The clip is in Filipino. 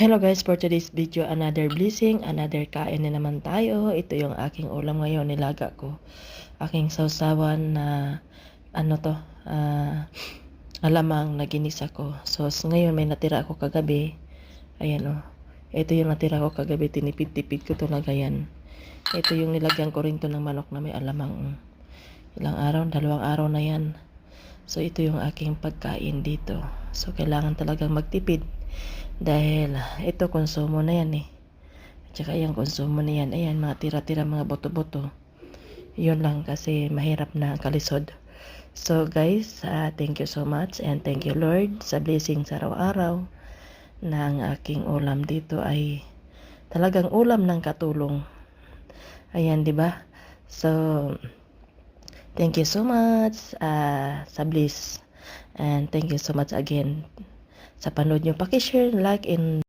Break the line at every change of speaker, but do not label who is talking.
Hello guys, for today's video, another blessing, another kain na naman tayo. Ito yung aking ulam ngayon, nilaga ko. Aking sausawan na, ano to, alamang na ginisa ko. So, ngayon may natira ako kagabi. Ayan o. Ito yung natira ko kagabi, tinipid-tipid ko to na gayan. Ito yung nilagyan ko rin to ng manok na may alamang. Ilang araw, 2 araw na yan. So, ito yung aking pagkain dito. So, kailangan talagang magtipid. Dahil ito konsumo na yan eh. At saka yung konsumo na yan. Ayan, mga tira-tira, mga boto-boto. Yun lang kasi mahirap na ang kalisod. So guys, thank you so much and thank you Lord sa blessing sa araw-araw na ang aking ulam dito ay talagang ulam ng katulong. Ayan, di ba? So, thank you so much sa bliss. And thank you so much again sa panood nyo. Paki-share, like, and